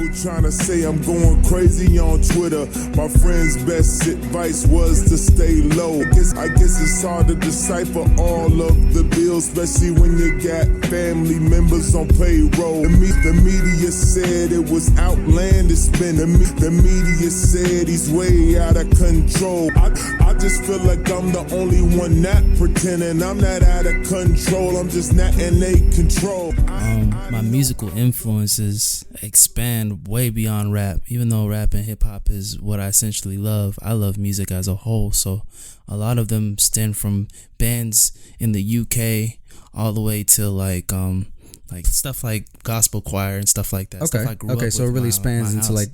People trying to say I'm going crazy on Twitter. My friend's best advice was to stay low. I guess it's hard to decipher all of the bills, especially when you got family members on payroll. The media said it was outlandish spending. The media said he's way out of control. I just feel like I'm the only one not pretending. I'm not out of control. I'm just not in they control. My musical influences expand way beyond rap. Even though rap and hip hop is what I essentially love, I love music as a whole. So a lot of them stem from bands in the UK all the way to like stuff like gospel choir and stuff like that. Okay. So it really spans into like,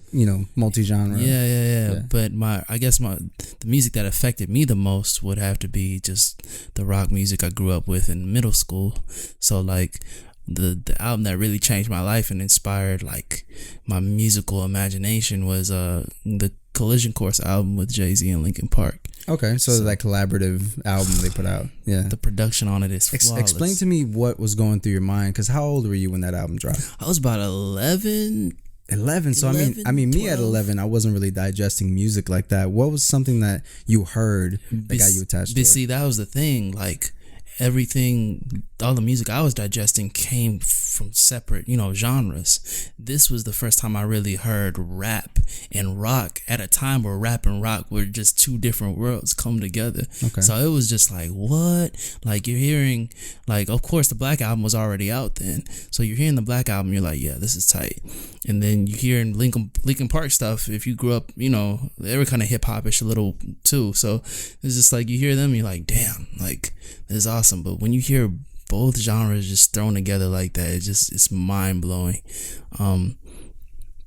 multi-genre. Yeah. But the music that affected me the most would have to be just the rock music I grew up with in middle school. So like the album that really changed my life and inspired like my musical imagination was the Collision Course album with Jay-Z and Linkin Park. Okay, so that collaborative album they put out. Yeah. The production on it is flawless. Explain to me what was going through your mind, because how old were you when that album dropped? I was about 11. 11. So 11, I mean, 12. Me at 11, I wasn't really digesting music like that. What was something that you heard that got you attached to it? See, that was the thing. Like everything, all the music I was digesting came from separate, genres. This was the first time I really heard rap and rock at a time where rap and rock were just two different worlds come together. Okay. So it was just like, what? Like you're hearing, like, of course the Black Album was already out then. So you're hearing the Black Album, you're like, yeah, this is tight. And then you hearing Linkin Park stuff. If you grew up, they were kind of hip hopish a little too. So it's just like you hear them, you're like, damn, like this is awesome. But when you hear both genres just thrown together like that, it's mind blowing.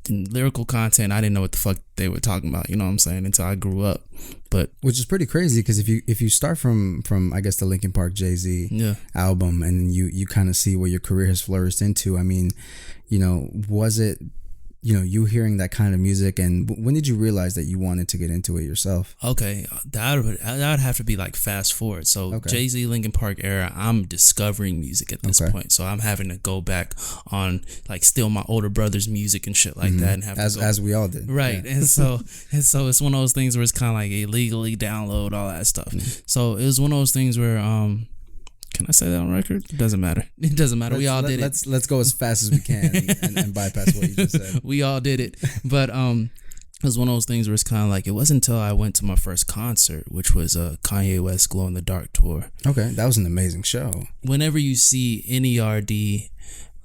Lyrical content, I didn't know what the fuck they were talking about, you know what I'm saying, until I grew up. But which is pretty crazy, because if you start from I guess the Linkin Park Jay-Z album, and you kind of see where your career has flourished into, I mean, was it you hearing that kind of music, and when did you realize that you wanted to get into it yourself? Okay, that would have to be like fast forward. So Jay-Z, Linkin Park era, I'm discovering music at this point. So I'm having to go back on like steal my older brother's music and shit like that, and have as we all did, right? Yeah. And so it's one of those things where it's kind of like illegally download all that stuff. So it was one of those things where can I say that on record? It doesn't matter. It doesn't matter. We all did it. Let's go as fast as we can and bypass what you just said. We all did it. But it was one of those things where it's kind of like, it wasn't until I went to my first concert, which was Kanye West Glow in the Dark tour. Okay, that was an amazing show. Whenever you see NERD,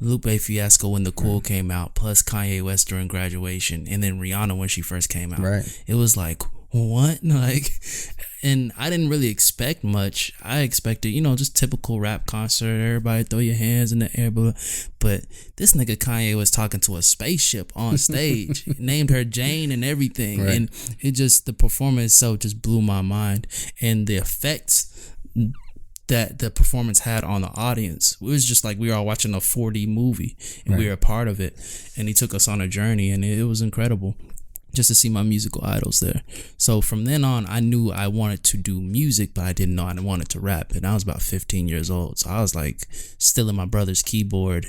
Lupe Fiasco when The Cool came out, plus Kanye West during Graduation, and then Rihanna when she first came out, it was like, what? Like, and I didn't really expect much. I expected, just typical rap concert, everybody throw your hands in the air, but this nigga Kanye was talking to a spaceship on stage, named her Jane and everything, and it just, the performance itself just blew my mind, and the effects that the performance had on the audience, it was just like we were all watching a 4D movie, and we were a part of it, and he took us on a journey, and it was incredible just to see my musical idols there. So from then on, I knew I wanted to do music, but I didn't know I wanted to rap. And I was about 15 years old. So I was like stealing my brother's keyboard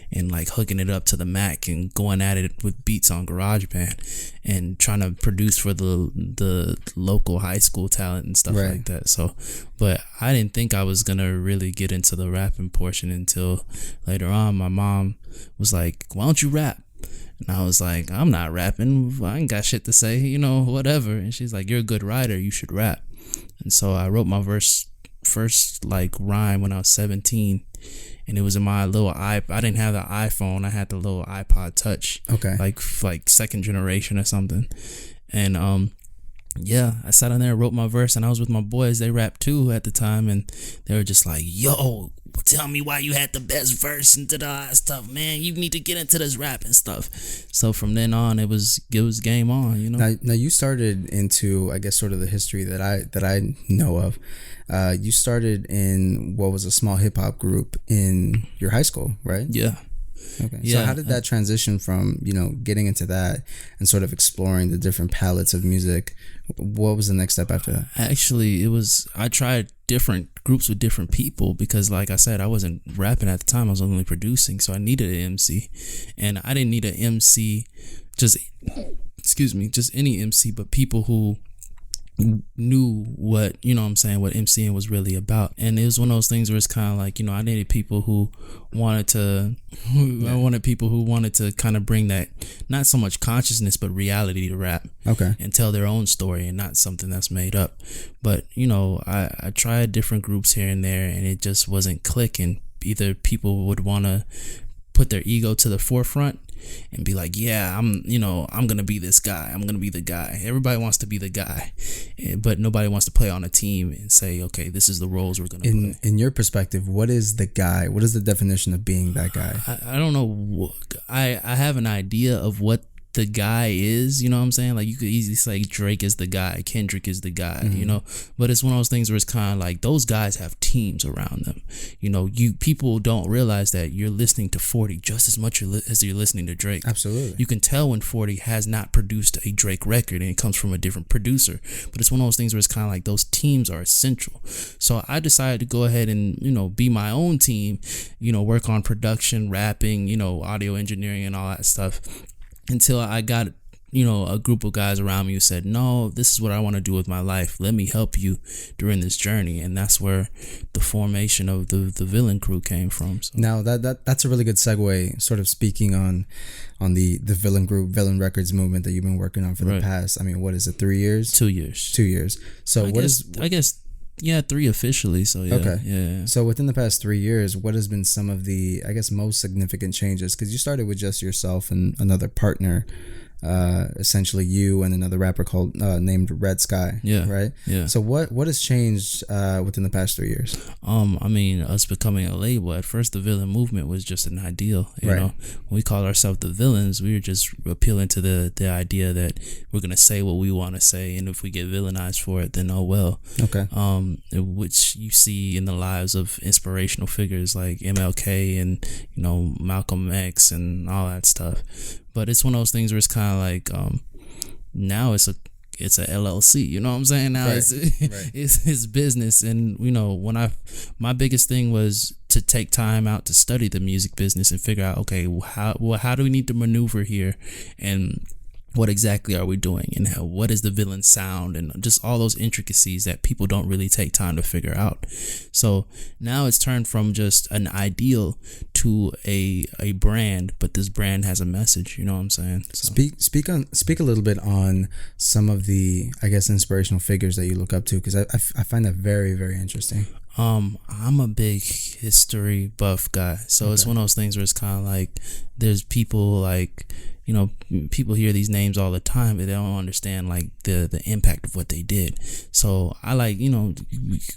and like hooking it up to the Mac and going at it with beats on GarageBand and trying to produce for the local high school talent and stuff like that. So, but I didn't think I was going to really get into the rapping portion until later on. My mom was like, why don't you rap? And I was like, I'm not rapping. I ain't got shit to say, whatever. And she's like, you're a good writer. You should rap. And so I wrote my first like rhyme when I was 17. And it was in my little I didn't have the iPhone. I had the little iPod Touch. Okay. Like second generation or something. And I sat on there and wrote my verse, and I was with my boys. They rapped too at the time, and they were just like, yo, tell me why you had the best verse and da stuff, man. You need to get into this rap and stuff. So from then on, it was game on, Now you started into, I guess, sort of the history that I know of. You started in what was a small hip hop group in your high school, right? Yeah. Okay. Yeah. So how did that transition from, getting into that and sort of exploring the different palettes of music? What was the next step after that? Actually, I tried different groups with different people, because like I said, I wasn't rapping at the time. I was only producing, so I needed an MC, and I didn't need an MC just any MC, but people who knew what, you know what I'm saying, what MCing was really about. And it was one of those things where it's kind of like, you know, I needed people who wanted to kind of bring that, not so much consciousness, but reality to rap. Okay. And tell their own story and not something that's made up. But, you know, I tried different groups here and there, and it just wasn't clicking. Either people would want to put their ego to the forefront and be like, yeah, I'm gonna be this guy, I'm gonna be the guy. Everybody wants to be the guy, but nobody wants to play on a team and say, okay, this is the roles we're gonna play. In your perspective, what is the guy? What is the definition of being that guy? I don't know. I have an idea of what the guy is, you know what I'm saying? Like, you could easily say Drake is the guy, Kendrick is the guy, you know, but it's one of those things where it's kind of like those guys have teams around them. You know, people don't realize that you're listening to 40 just as much as you're listening to Drake. Absolutely. You can tell when 40 has not produced a Drake record and it comes from a different producer, but it's one of those things where it's kind of like those teams are essential. So I decided to go ahead and, you know, be my own team, you know, work on production, rapping, you know, audio engineering and all that stuff, until I got, you know, a group of guys around me who said, no, this is what I want to do with my life. Let me help you during this journey. And that's where the formation of the Villain Crew came from. So. Now, that's a really good segue, sort of speaking on the Villain Group, Villain Records movement that you've been working on for the past, I mean, what is it, 3 years? 2 years. 2 years. So I guess, yeah, 3 officially. So yeah. Okay. Yeah. So within the past 3 years, what has been some of the, I guess, most significant changes? Because you started with just yourself and another partner, essentially you and another rapper called named Red Sky. Yeah. Right. Yeah. So what has changed within the past 3 years? I mean, us becoming a label. At first, the Villain movement was just an ideal. You know, when we called ourselves the Villains, we were just appealing to the idea that we're gonna say what we want to say, and if we get villainized for it, then oh well. Okay. Which you see in the lives of inspirational figures like MLK and, you know, Malcolm X and all that stuff. But it's one of those things where it's kind of like now it's a LLC, you know what I'm saying? Now it's business. And, you know, my biggest thing was to take time out to study the music business and figure out, okay, how do we need to maneuver here, and what exactly are we doing, and what is the villain sound, and just all those intricacies that people don't really take time to figure out. So now it's turned from just an ideal to a brand, but this brand has a message, you know what I'm saying? So. Speak a little bit on some of the, I guess, inspirational figures that you look up to, because I find that very, very interesting. I'm a big history buff guy, so it's one of those things where it's kind of like there's people like, you know, people hear these names all the time, but they don't understand like the impact of what they did. So I like, you know,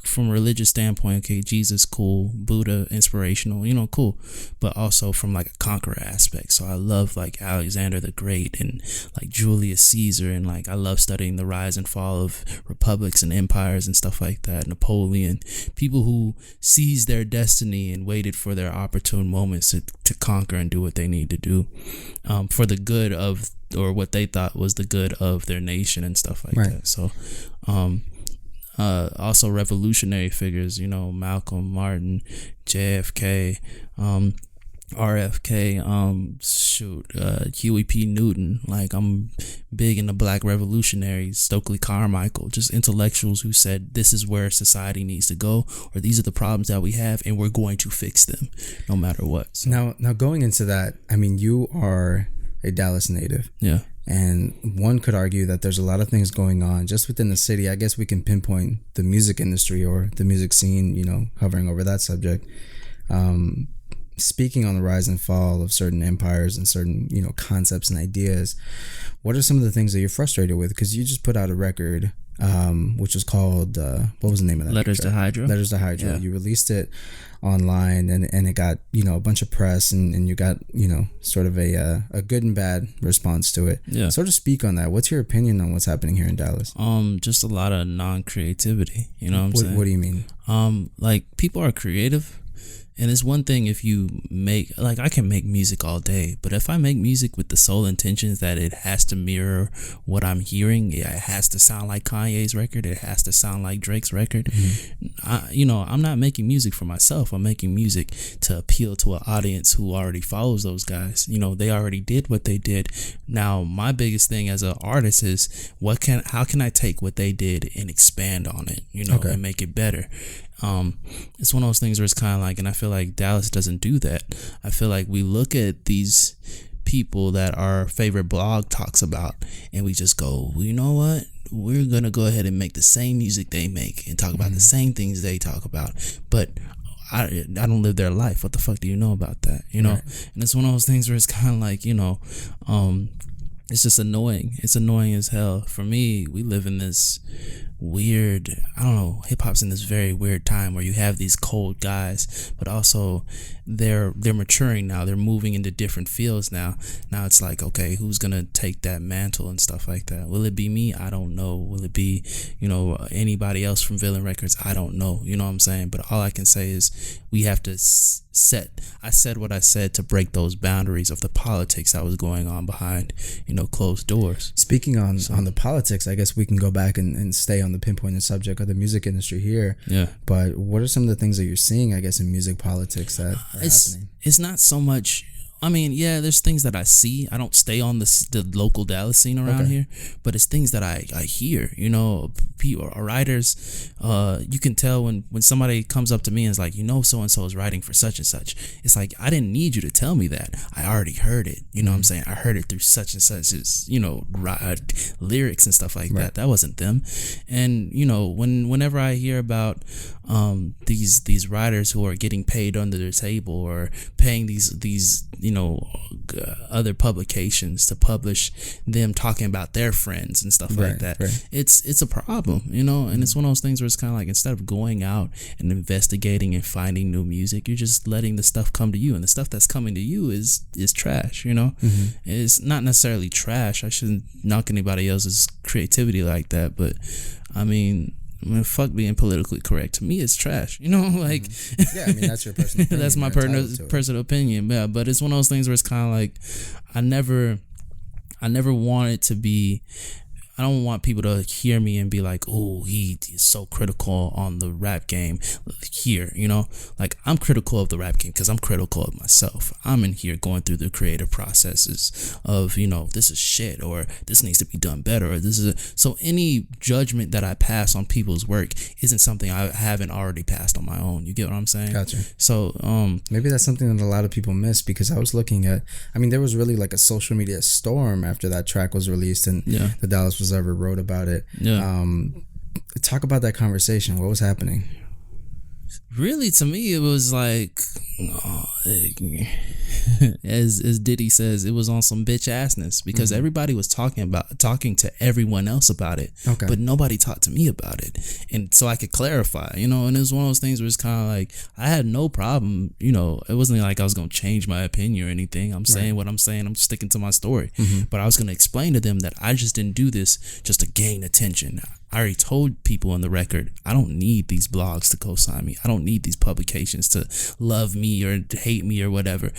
from a religious standpoint, okay, Jesus, cool, Buddha, inspirational, you know, cool, but also from like a conqueror aspect. So I love like Alexander the Great and like Julius Caesar, and like I love studying the rise and fall of republics and empires and stuff like that. Napoleon, people who seized their destiny and waited for their opportune moments to conquer and do what they need to do, for the good of, or what they thought was the good of their nation and stuff like that. So also revolutionary figures, you know, Malcolm, Martin, JFK, RFK, Huey P. Newton. Like, I'm big into black revolutionaries, Stokely Carmichael, just intellectuals who said this is where society needs to go, or these are the problems that we have, and we're going to fix them no matter what. So. Now going into that, I mean, you are a Dallas native. Yeah. And one could argue that there's a lot of things going on just within the city. I guess we can pinpoint the music industry or the music scene, you know, hovering over that subject. Speaking on the rise and fall of certain empires and certain, you know, concepts and ideas, what are some of the things that you're frustrated with? Because you just put out a record, which was called, what was the name of that? Letters to Hydra. Letters to Hydra. Yeah. You released it online, and it got, you know, a bunch of press, and you got, you know, sort of a good and bad response to it. Yeah. Sort of speak on that. What's your opinion on what's happening here in Dallas? Just a lot of non-creativity. You know what I'm saying? What do you mean? Like, people are creative, And it's one thing if you make, like, I can make music all day, but if I make music with the sole intentions that it has to mirror what I'm hearing, it has to sound like Kanye's record, it has to sound like Drake's record, I'm not making music for myself. I'm making music to appeal to an audience who already follows those guys. They already did what they did. Now, my biggest thing as an artist is how can I take what they did and expand on it, and make it better. It's one of those things where it's kind of like, and I feel like Dallas doesn't do that. I feel like we look at these people that our favorite blog talks about and we just go, well, you know what? We're going to go ahead and make the same music they make and talk about the same things they talk about. But I don't live their life. What the fuck do you know about that? Right. And it's one of those things where it's kind of like, it's just annoying. It's annoying as hell. For me, we live in this weird, I don't know, hip hop's in this very weird time where you have these cold guys, but also they're maturing now. They're moving into different fields now. Now it's like, okay, who's gonna take that mantle and stuff like that? Will it be me? I don't know. Will it be, anybody else from Villain Records? I don't know. You know what I'm saying? But all I can say is we have to I said what I said to break those boundaries of the politics that was going on behind, closed doors. Speaking on the politics, I guess we can go back and stay on the pinpointed subject of the music industry here. Yeah. But what are some of the things that you're seeing, I guess, in music politics that are happening? It's not so much. I mean, yeah, there's things that I see. I don't stay on the local Dallas scene around here, but it's things that I hear. People, writers, you can tell when somebody comes up to me and is like, so-and-so is writing for such and such. It's like, I didn't need you to tell me that. I already heard it. You know what I'm saying? I heard it through such and such's, lyrics and stuff like that. That wasn't them. And, whenever I hear about these writers who are getting paid under their table or paying these other publications to publish them talking about their friends and stuff like that. Right. It's a problem, and it's one of those things where it's kind of like, instead of going out and investigating and finding new music, you're just letting the stuff come to you, and the stuff that's coming to you is trash. It's not necessarily trash. I shouldn't knock anybody else's creativity like that, but I mean, fuck being politically correct. To me, it's trash. Yeah, I mean, that's your personal opinion. That's my personal opinion. Yeah, but it's one of those things where it's kind of like, I never want it to be. I don't want people to hear me and be like, oh, he is so critical on the rap game here, like, I'm critical of the rap game because I'm critical of myself. I'm in here going through the creative processes of, this is shit, or this needs to be done better, or so any judgment that I pass on people's work isn't something I haven't already passed on my own. You get what I'm saying? Gotcha. So maybe that's something that a lot of people miss, because I was looking at, there was really like a social media storm after that track was released and the Dallas was ever wrote about it. Talk about that conversation. What was happening? Really, to me, it was like, as Diddy says, it was on some bitch assness, because everybody was talking to everyone else about it, but nobody talked to me about it, and so I could clarify, and it was one of those things where it's kind of like, I had no problem, it wasn't like I was gonna change my opinion or anything. I'm saying what I'm saying. I'm sticking to my story, but I was gonna explain to them that I just didn't do this just to gain attention. I already told people on the record, I don't need these blogs to co-sign me. I don't need these publications to love me or to hate me or whatever.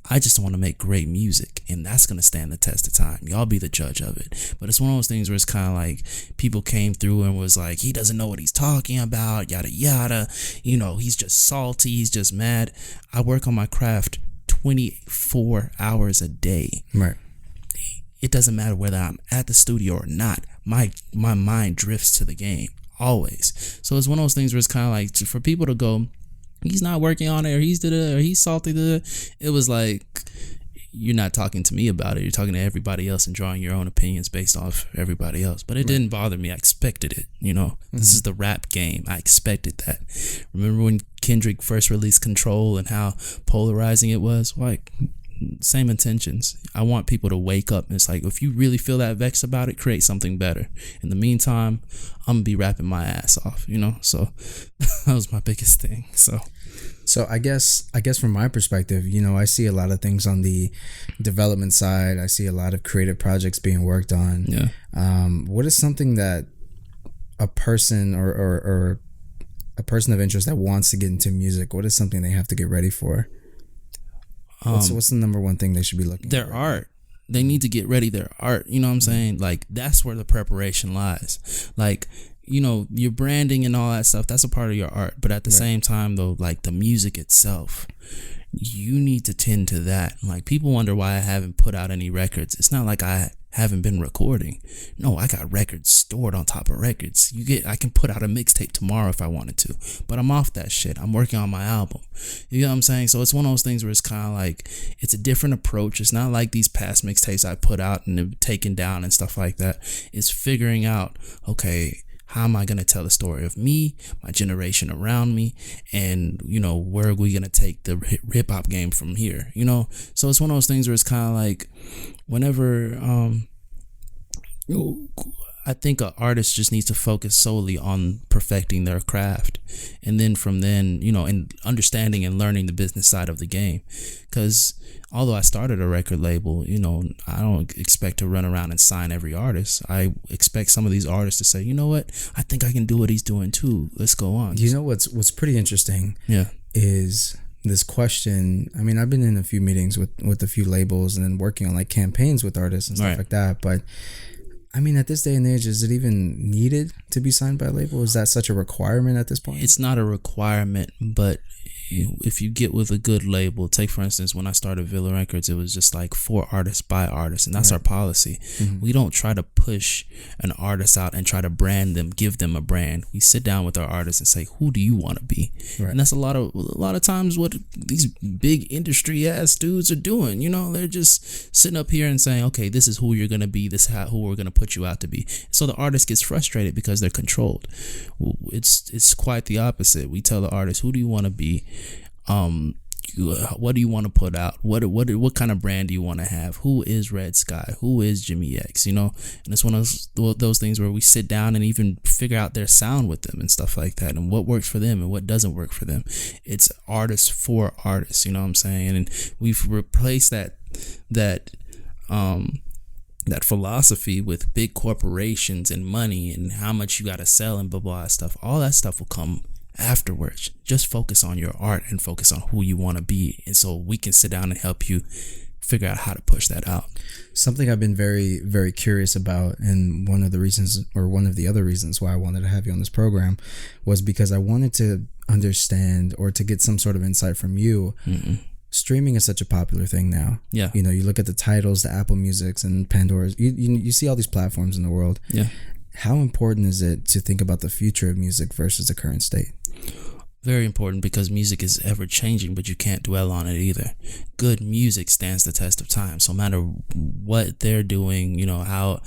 I just want to make great music, and that's going to stand the test of time. Y'all be the judge of it. But it's one of those things where it's kind of like, people came through and was like, he doesn't know what he's talking about, yada, yada. He's just salty. He's just mad. I work on my craft 24 hours a day. Right. It doesn't matter whether I'm at the studio or not. My mind drifts to the game always. So it's one of those things where it's kind of like, for people to go, he's not working on it, or he's salty. It was like, you're not talking to me about it. You're talking to everybody else and drawing your own opinions based off everybody else. But it didn't bother me. I expected it. This is the rap game. I expected that. Remember when Kendrick first released Control and how polarizing it was? Like, same intentions. I want people to wake up, and it's like, if you really feel that vexed about it, create something better. In the meantime, I'm gonna be rapping my ass off, so that was my biggest thing. So I guess from my perspective, I see a lot of things on the development side. I see a lot of creative projects being worked on. What is something that a person or a person of interest that wants to get into music, what is something they have to get ready for? What's the number one thing they should be looking at? Their art. They need to get ready their art. You know what I'm saying? Like, that's where the preparation lies. Like, you know, your branding and all that stuff, that's a part of your art. But at the same time, though, like the music itself, you need to tend to that. Like, people wonder why I haven't put out any records. It's not like I haven't been recording. No, I got records stored on top of records. I can put out a mixtape tomorrow if I wanted to, but I'm off that shit. I'm working on my album. You know what I'm saying? So it's one of those things where it's kind of like, it's a different approach. It's not like these past mixtapes I put out and they're taken down and stuff like that. It's figuring out, okay, how am I going to tell the story of me, my generation around me, and, you know, where are we going to take the hip hop game from here, you know? So it's one of those things where it's kind of like, whenever, I think an artist just needs to focus solely on perfecting their craft. And then from then, you know, and understanding and learning the business side of the game. Because although I started a record label, you know, I don't expect to run around and sign every artist. I expect some of these artists to say, you know what, I think I can do what he's doing too. Let's go on. You know what's pretty interesting? Yeah. Is this question. I mean, I've been in a few meetings with a few labels and then working on like campaigns with artists and stuff like that. But I mean, at this day and age, is it even needed to be signed by a label? Is that such a requirement at this point? It's not a requirement, but if you get with a good label, take for instance, when I started Villa Records, it was just like for artists by artists, and that's our policy. We don't try to push an artist out and try to brand them, give them a brand. We sit down with our artists and say, who do you want to be? And that's a lot of times what these big industry ass dudes are doing. You know, they're just sitting up here and saying, okay, this is who you're gonna be, this is who we're gonna put you out to be. So the artist gets frustrated because they're controlled. It's quite the opposite. We tell the artist, who do you want to be? What do you want to put out? What kind of brand do you want to have? Who is Red Sky? Who is Jimmy X? You know, and it's one of those things where we sit down and even figure out their sound with them and stuff like that, and what works for them and what doesn't work for them. It's artists for artists. You know what I'm saying? And we've replaced that philosophy with big corporations and money and how much you got to sell and blah blah stuff. All that stuff will come afterwards. Just focus on your art and focus on who you want to be, and so we can sit down and help you figure out how to push that out. Something I've been very, very curious about, and one of the other reasons why I wanted to have you on this program was because I wanted to understand or to get some sort of insight from you. Streaming is such a popular thing now. Yeah. You know, you look at the titles, the Apple Musics and Pandora's, you see all these platforms in the world. Yeah. How important is it to think about the future of music versus the current state? Very important, because music is ever changing, but you can't dwell on it either. Good music stands the test of time. So no matter what they're doing, you know, how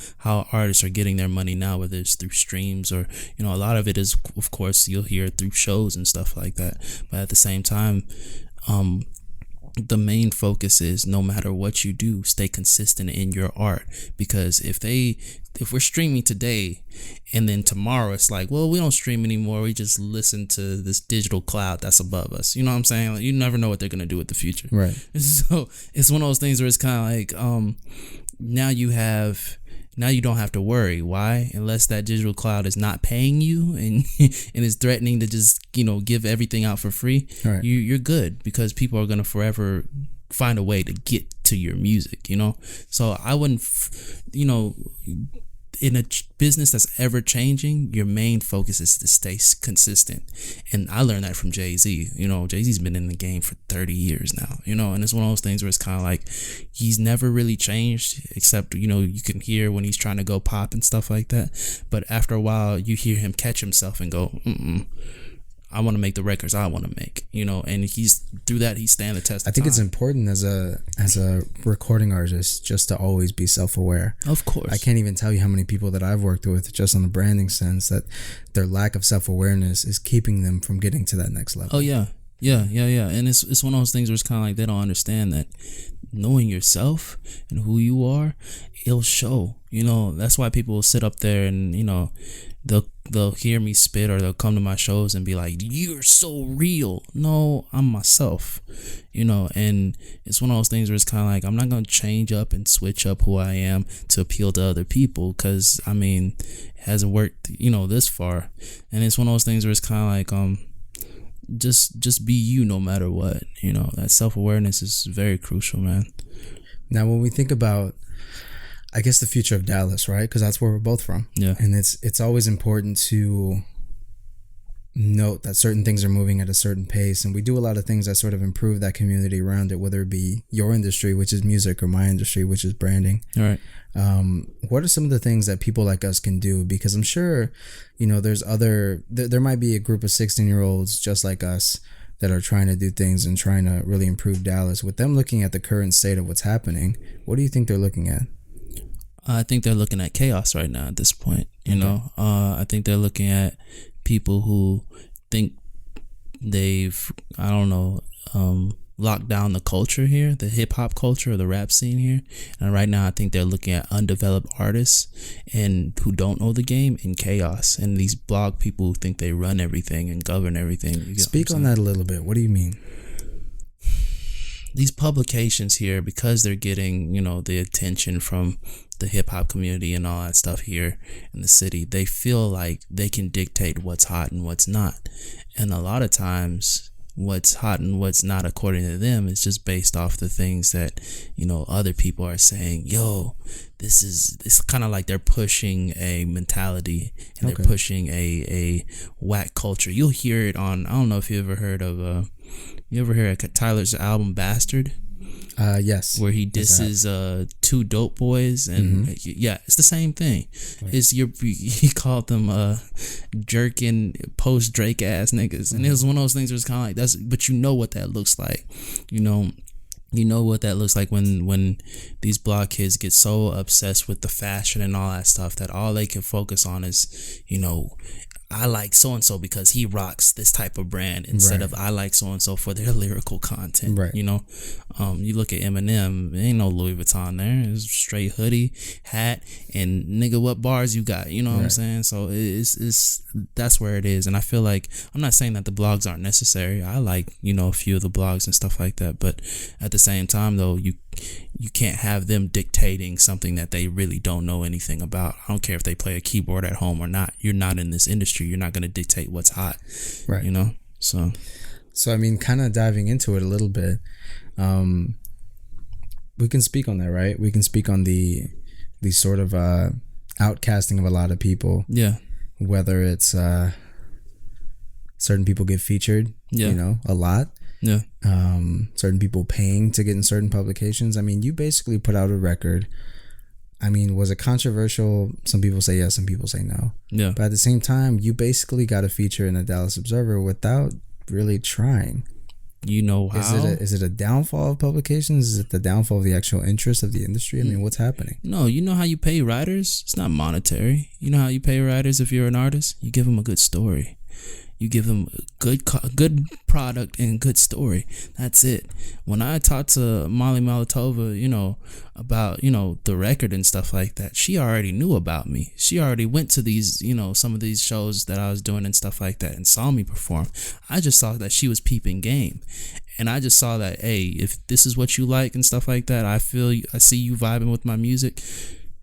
artists are getting their money now, whether it's through streams or, you know, a lot of it is, of course, you'll hear through shows and stuff like that. But at the same time, the main focus is, no matter what you do, stay consistent in your art. Because if we're streaming today and then tomorrow it's like, well, we don't stream anymore, we just listen to this digital cloud that's above us, you know what I'm saying? Like, you never know what they're gonna do with the future, right? So it's one of those things where it's kind of like, now you don't have to worry. Why? Unless that digital cloud is not paying you and is threatening to just, you know, give everything out for free, right, you're good, because people are going to forever find a way to get to your music, you know? So I wouldn't, you know, in a business that's ever changing, your main focus is to stay consistent. And I learned that from Jay-Z. You know, Jay-Z's been in the game for 30 years now, you know, and it's one of those things where it's kind of like, he's never really changed, except, you know, you can hear when he's trying to go pop and stuff like that. But after a while, you hear him catch himself and go, I want to make the records I want to make, you know, and he's through that, he's standing the test of I think time. It's important as a recording artist just to always be self-aware. Of course. I can't even tell you how many people that I've worked with just on the branding sense that their lack of self-awareness is keeping them from getting to that next level. Oh yeah. And it's one of those things where it's kind of like, they don't understand that knowing yourself and who you are, it'll show, you know. That's why people will sit up there and, you know, they'll they'll hear me spit, or they'll come to my shows and be like, "You're so real." No, I'm myself, and it's one of those things where it's kind of like, I'm not gonna change up and switch up who I am to appeal to other people, because it hasn't worked this far. And it's one of those things where it's kind of like just be you no matter what. That self-awareness is very crucial, man. Now when we think about, I guess, the future of Dallas, right? Because that's where we're both from. Yeah. And it's always important to note that certain things are moving at a certain pace, and we do a lot of things that sort of improve that community around it, whether it be your industry, which is music, or my industry, which is branding. All right. What are some of the things that people like us can do? Because I'm sure, there might be a group of 16-year-olds just like us that are trying to do things and trying to really improve Dallas. With them looking at the current state of what's happening, what do you think they're looking at? I think they're looking at chaos right now at this point. I think they're looking at people who think they've, locked down the culture here, the hip hop culture or the rap scene here. And right now, I think they're looking at undeveloped artists and who don't know the game in chaos. And these blog people who think they run everything and govern everything. Speak on that a little bit. What do you mean? These publications here, because they're getting, the attention from the hip hop community and all that stuff here in the city, they feel like they can dictate what's hot and what's not. And a lot of times, what's hot and what's not, according to them, is just based off the things that, other people are saying. It's kind of like they're pushing a mentality, and they're pushing a whack culture. You'll hear it on, I don't know if you ever heard of Tyler's album Bastard? Yes. Where he disses two dope boys, and it's the same thing. Right. He called them jerking post Drake ass niggas, and it was one of those things where it's kind of like that's. But you know what that looks like, You know what that looks like when these blog kids get so obsessed with the fashion and all that stuff that all they can focus on is, I like so-and-so because he rocks this type of brand, instead of I like so-and-so for their lyrical content. Right. You look at Eminem, there ain't no Louis Vuitton there. It's straight hoodie, hat, and nigga, what bars you got? You know what I'm saying? So it's that's where it is. And I feel like, I'm not saying that the blogs aren't necessary. I like, a few of the blogs and stuff like that. But at the same time, though, you can't have them dictating something that they really don't know anything about. I don't care if they play a keyboard at home or not. You're not in this industry. You're not going to dictate what's hot. Right. So kind of diving into it a little bit, we can speak on that, right? We can speak on the sort of outcasting of a lot of people. Yeah. Whether it's certain people get featured, a lot. Yeah. Certain people paying to get in certain publications. You basically put out a record. Was it controversial? Some people say yes, some people say no. Yeah. But at the same time, you basically got a feature in the Dallas Observer without really trying. How? Is it a downfall of publications? Is it the downfall of the actual interest of the industry? What's happening? No, you know how you pay writers? It's not monetary. You know how you pay writers if you're an artist? You give them a good story. You give them good product and good story. That's it. When I talked to Molly Malatova, about, the record and stuff like that, she already knew about me. She already went to these, some of these shows that I was doing and stuff like that and saw me perform. I just saw that she was peeping game. And I just saw that, hey, if this is what you like and stuff like that, I see you vibing with my music.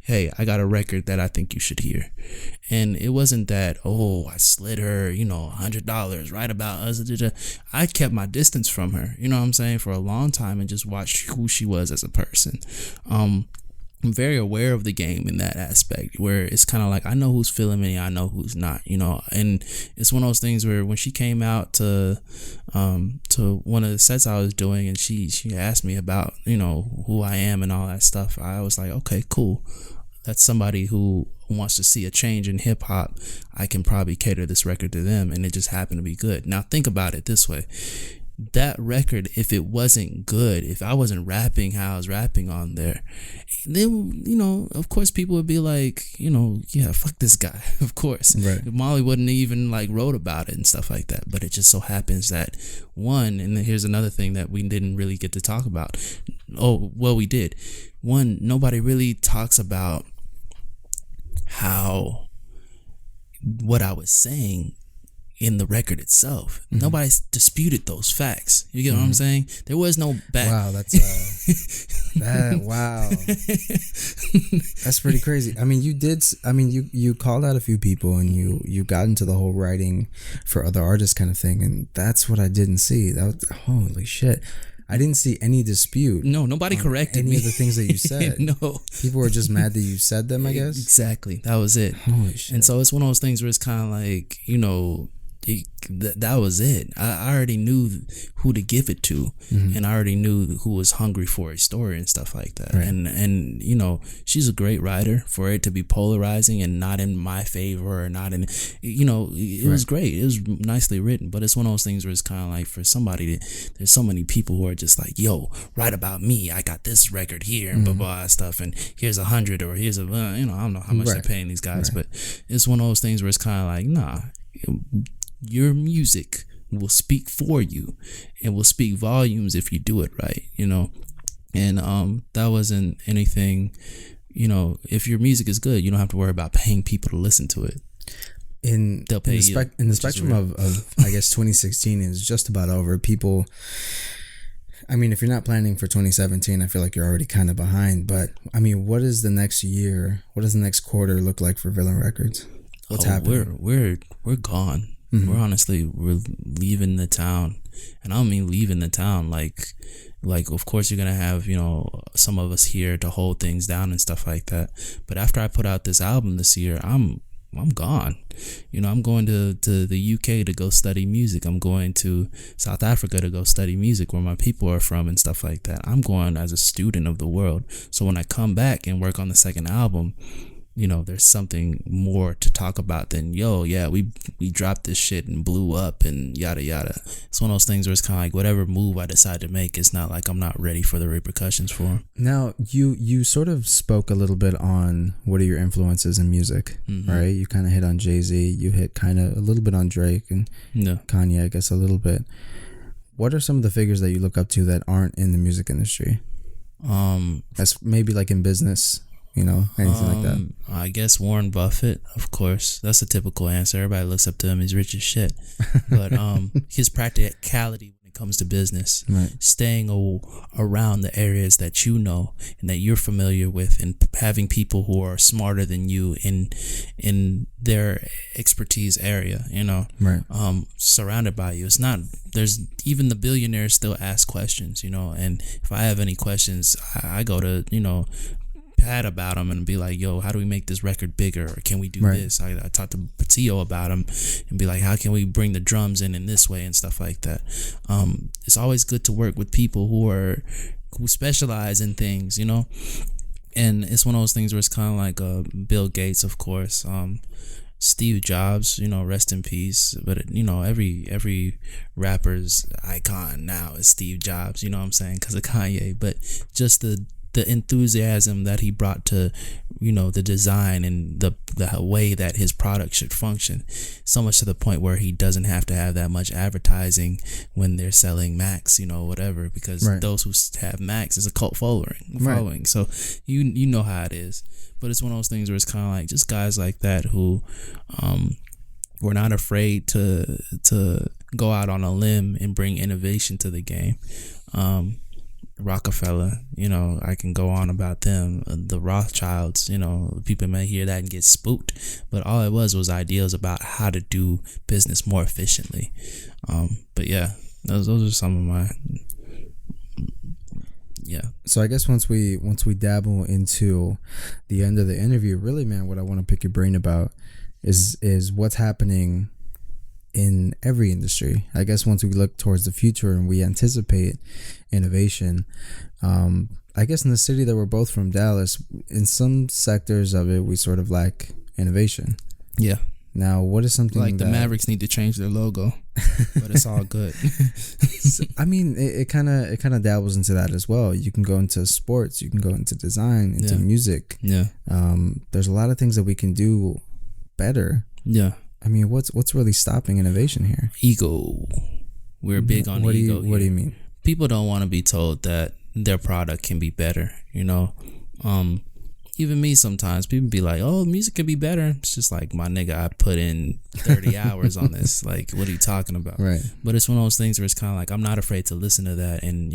Hey, I got a record that I think you should hear. And it wasn't that, I slid her, $100 right about us. I kept my distance from her, you know what I'm saying, for a long time, and just watched who she was as a person. I'm very aware of the game in that aspect, where it's kind of like, I know who's feeling me, I know who's not, and it's one of those things where when she came out to one of the sets I was doing, and she asked me about, who I am and all that stuff, I was like, okay, cool. That's somebody who wants to see a change in hip hop. I can probably cater this record to them, and it just happened to be good. Now think about it this way. That record, if it wasn't good, if I wasn't rapping how I was rapping on there, then, of course people would be like, yeah, fuck this guy, of course. Right. Molly wouldn't even wrote about it and stuff like that. But it just so happens that one, and then here's another thing that we didn't really get to talk about. Oh, well, we did. One, nobody really talks about how what I was saying in the record itself. Nobody disputed those facts. You get what I'm saying? There was no back. Wow, that's wow. That's pretty crazy. I mean, you called out a few people, and you got into the whole writing for other artists kind of thing, and that's what I didn't see. That was, holy shit. I didn't see any dispute. No, nobody corrected any me. of the things that you said. No. People were just mad that you said them, I guess. Exactly. That was it. Holy shit. And so it's one of those things where it's kind of like, that was it. I already knew who to give it to, and I already knew who was hungry for a story and stuff like that. Right. And she's a great writer. For it to be polarizing and not in my favor or not in, it was great. It was nicely written. But it's one of those things where it's kind of like, for somebody, there's so many people who are just like, yo, write about me. I got this record here and blah blah stuff, and here's 100, or here's a I don't know how much they're paying these guys, but it's one of those things where it's kind of like, nah. Your music will speak for you and will speak volumes if you do it right, and that wasn't anything. If your music is good, you don't have to worry about paying people to listen to it. They'll pay you. In the spectrum of I guess 2016 is just about over. People, I mean, if you're not planning for 2017, I feel like you're already kind of behind. But I mean, what is the next year? What does the next quarter look like for Villain Records? What's happening? We're gone. We're leaving the town, and I don't mean leaving the town like of course you're gonna have some of us here to hold things down and stuff like that. But after I put out this album this year, I'm gone. I'm going to the UK to go study music. I'm going to South Africa to go study music where my people are from and stuff like that. I'm going as a student of the world. So when I come back and work on the second album, there's something more to talk about than, we dropped this shit and blew up and yada yada. It's one of those things where it's kind of like, whatever move I decide to make, it's not like I'm not ready for the repercussions for them. Now, you sort of spoke a little bit on what are your influences in music, right? You kind of hit on Jay-Z, you hit kind of a little bit on Drake and Kanye, I guess a little bit. What are some of the figures that you look up to that aren't in the music industry? That's maybe like in business. Anything like that. I guess Warren Buffett, of course. That's a typical answer. Everybody looks up to him. He's rich as shit. But his practicality when it comes to business, staying around the areas that you know and that you're familiar with, and having people who are smarter than you in their expertise area, surrounded by you. It's not, there's even the billionaires still ask questions, and if I have any questions, I go to, Pat about him and be like, yo, how do we make this record bigger, or can we do this? I talked to Patio about him and be like, how can we bring the drums in this way and stuff like that. It's always good to work with people who specialize in things, and it's one of those things where it's kind of like Bill Gates, of course, Steve Jobs, rest in peace. But every rapper's icon now is Steve Jobs, you know what I'm saying, because of Kanye. But just the enthusiasm that he brought to the design and the way that his product should function, so much to the point where he doesn't have to have that much advertising when they're selling Macs, whatever, because those who have Macs is a cult following. So you know how it is. But it's one of those things where it's kind of like just guys like that who were not afraid to go out on a limb and bring innovation to the game. Rockefeller, I can go on about them. The Rothschilds, people may hear that and get spooked, but all it was ideas about how to do business more efficiently. But yeah, those are some of my. Yeah. So I guess once we dabble into the end of the interview, really, man, what I want to pick your brain about is what's happening in every industry. I guess once we look towards the future and we anticipate innovation, I guess in the city that we're both from, Dallas, in some sectors of it, we sort of lack innovation. Yeah. Now, what is something like the Mavericks need to change their logo, but it's all good. I mean, it kind of dabbles into that as well. You can go into sports, you can go into design, into music. Yeah. There's a lot of things that we can do better. Yeah. I mean, what's really stopping innovation here? Ego. We're big on ego. What do you mean? People don't want to be told that their product can be better. even me sometimes, people be like, oh, music could be better. It's just like, my nigga, I put in 30 hours on this. Like, what are you talking about? Right. But it's one of those things where it's kind of like, I'm not afraid to listen to that and,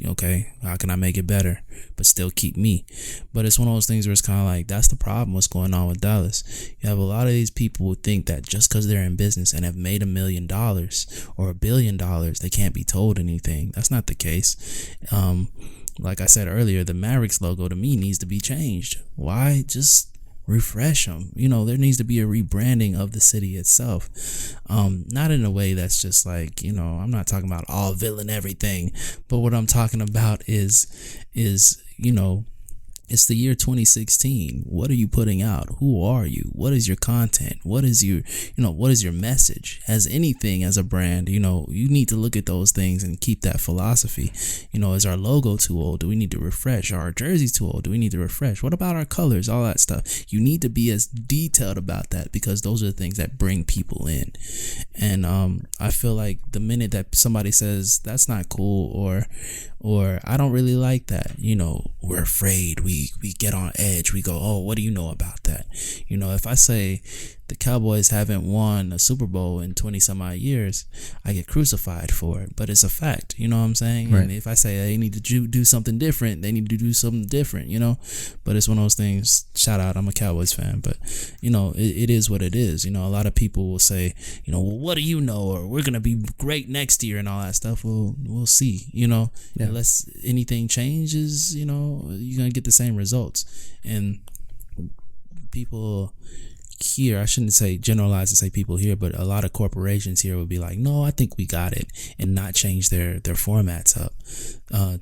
okay, how can I make it better, but still keep me? But it's one of those things where it's kind of like, that's the problem, what's going on with Dallas. You have a lot of these people who think that just because they're in business and have made $1 million or $1 billion, they can't be told anything. That's not the case. Like I said earlier, the Mavericks logo to me needs to be changed. Why? Just refresh them. There needs to be a rebranding of the city itself. Not in a way that's just like, I'm not talking about all villain everything, but what I'm talking about is it's the year 2016. What are you putting out? Who are you? What is your content? What is your message? As anything, as a brand, you need to look at those things and keep that philosophy. Is our logo too old? Do we need to refresh? Are our jerseys too old? Do we need to refresh? What about our colors? All that stuff. You need to be as detailed about that, because those are the things that bring people in. And I feel like the minute that somebody says that's not cool, or I don't really like that, we're afraid, we get on edge, we go, oh, what do you know about that? If I say the Cowboys haven't won a Super Bowl in 20 some odd years, I get crucified for it, but it's a fact. You know what I'm saying? Right. And if I say they need to do something different, they need to do something different, but it's one of those things. Shout out, I'm a Cowboys fan, but it is what it is. A lot of people will say, well, what do you know, or we're gonna be great next year and all that stuff. Well, we'll see. Yeah. Unless anything changes, you're gonna get the same results. And people here, I shouldn't say generalize and say people here, but a lot of corporations here would be like, no, I think we got it, and not change their formats up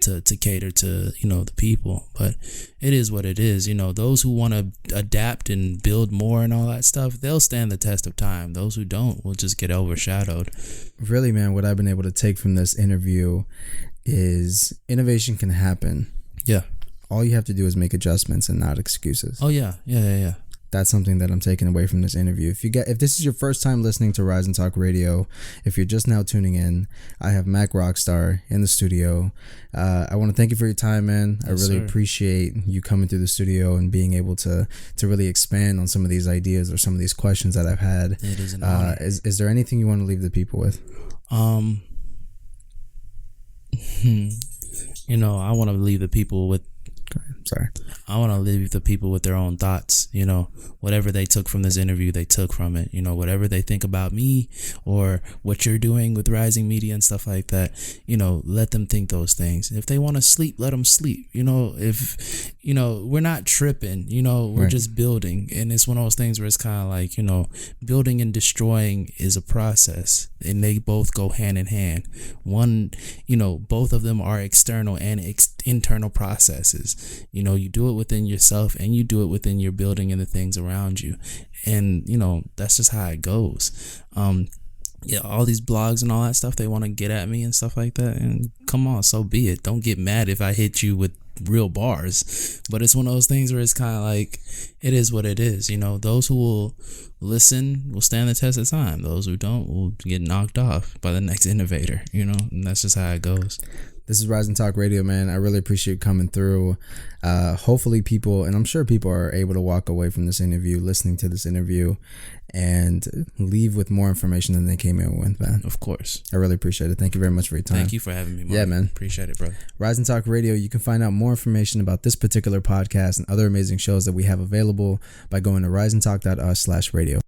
to cater to the people. But it is what it is. Those who want to adapt and build more and all that stuff, they'll stand the test of time. Those who don't will just get overshadowed. Really, man, what I've been able to take from this interview is innovation can happen. Yeah. All you have to do is make adjustments and not excuses. Oh yeah. That's something that I'm taking away from this interview. If this is your first time listening to Rise and Talk Radio, if you're just now tuning in, I have Mac Rockstar in the studio. I want to thank you for your time, man. I really appreciate you coming through the studio and being able to really expand on some of these ideas or some of these questions that I've had. It is an honor. Is there anything you want to leave the people with? I want to leave the people with I want to leave the people with their own thoughts. Whatever they took from this interview, they took from it. Whatever they think about me or what you're doing with Rising Media and stuff like that, let them think those things. If they want to sleep, let them sleep. If we're not tripping, we're just building. And it's one of those things where it's kind of like, building and destroying is a process, and they both go hand in hand. One, both of them are external and internal processes. You do it within yourself, and you do it within your building and the things around you. And, that's just how it goes. All these blogs and all that stuff, they want to get at me and stuff like that. And come on, so be it. Don't get mad if I hit you with real bars. But it's one of those things where it's kind of like, it is what it is. Those who will listen will stand the test of time. Those who don't will get knocked off by the next innovator, and that's just how it goes. This is Rise and Talk Radio, man. I really appreciate coming through. Hopefully people, and I'm sure people are able to walk away from this interview, listening to this interview, and leave with more information than they came in with, man. Of course. I really appreciate it. Thank you very much for your time. Thank you for having me, Marty. Yeah, man. Appreciate it, brother. Rise and Talk Radio, you can find out more information about this particular podcast and other amazing shows that we have available by going to riseandtalk.us/radio.